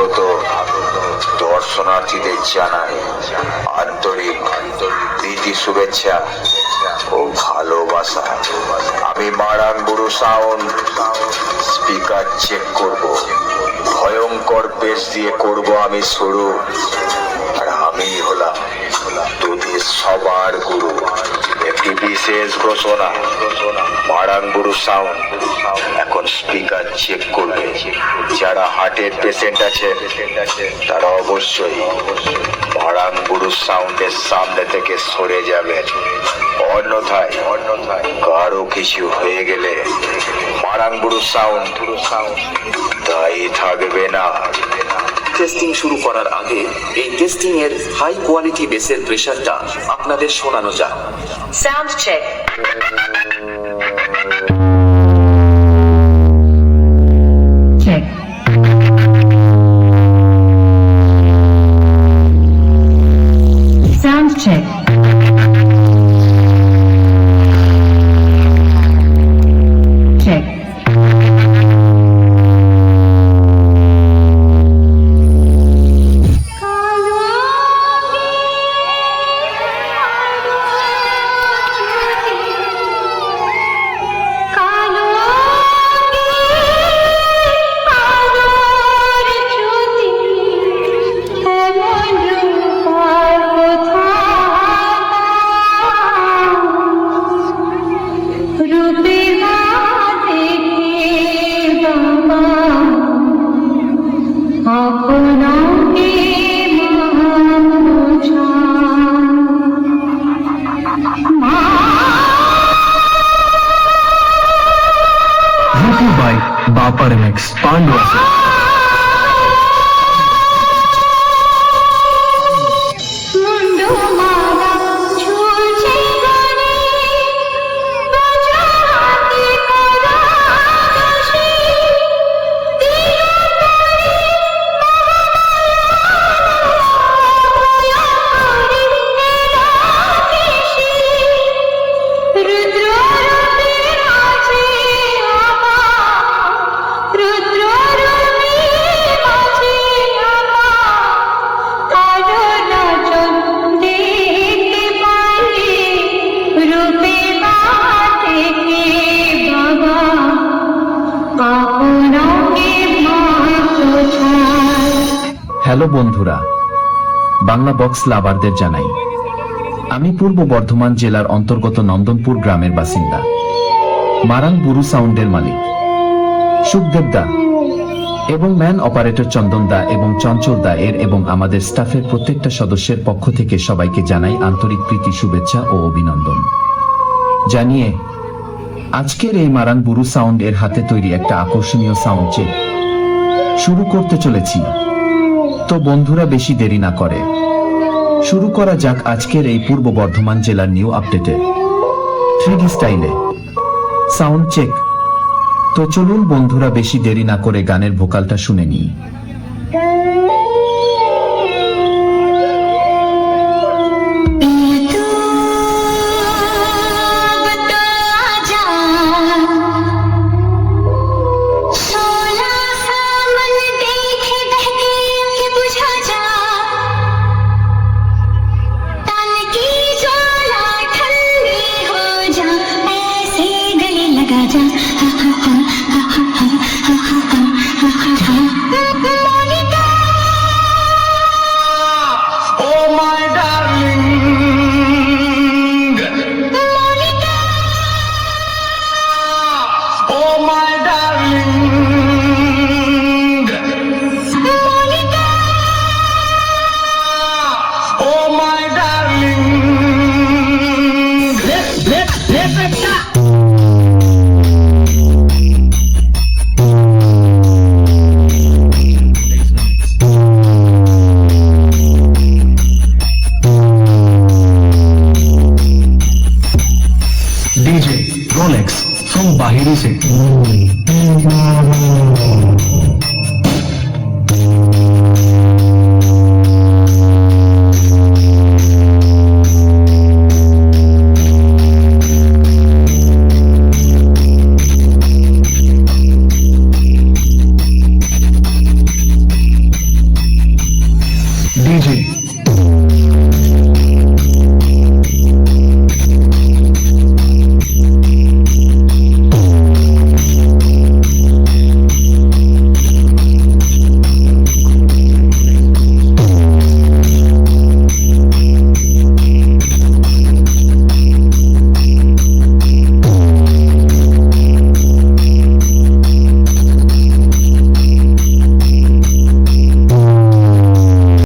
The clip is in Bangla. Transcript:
আগত দর্শনার্থীদের জানাই আন্তরিক প্রীতি, শুভেচ্ছা ও ভালোবাসা। আমি মারান বুড়ো সাউন্ড, স্পিকার চেক করব, ভয়ঙ্কর বেশ দিয়ে করব আমি শুরু। আর আমি হলাম তোদের সবার গুরু। একটি বিশেষ ঘোষণা, মারান বুড়ো সাউন্ড এখন স্পিকার চেক করবে। যারা হার্টের পেশেন্ট আছে তারা অবশ্যই মারান বুড়ো সাউন্ডের সামনে থেকে সরে যাবেন। অন্যথায় কারো কিছু হয়ে গেলে মারান বুড়ো সাউন্ড দায়ী থাকবে না। টেস্টিং শুরু করার আগে এই টেস্টিং এর হাই কোয়ালিটি বেসের প্রেসারটা আপনাদের শোনানো যাক। Sound check. Check. Sound check. Check. by Bapa Remix Pandwasi. Hello বন্ধুরা, বাংলা বক্স লাভারদের জানাই আমি পূর্ব বর্ধমান জেলার অন্তর্গত নন্দনপুর গ্রামের বাসিন্দা মারান বুড়ো সাউন্ডের মালিক সুখদেব দা এবং ম্যান অপারেটর চন্দন দা এবং চঞ্চল দা এর এবং আমাদের স্টাফের প্রত্যেকটা সদস্যের পক্ষ থেকে সবাইকে জানাই আন্তরিক প্রীতি, শুভেচ্ছা ও অভিনন্দন জানিয়ে আজকের এই মারান বুড়ো সাউন্ড এর হাতে তৈরি একটা আকর্ষণীয় সাউন্ড চেক শুরু করতে চলেছি। তো বন্ধুরা বেশি দেরি না করে শুরু করা যাক আজকের এই পূর্ব বর্ধমান জেলার নিউ আপডেটে 3D স্টাইলে সাউন্ড চেক। তো চলুন বন্ধুরা বেশি দেরি না করে গানের ভোকালটা শুনে নিই।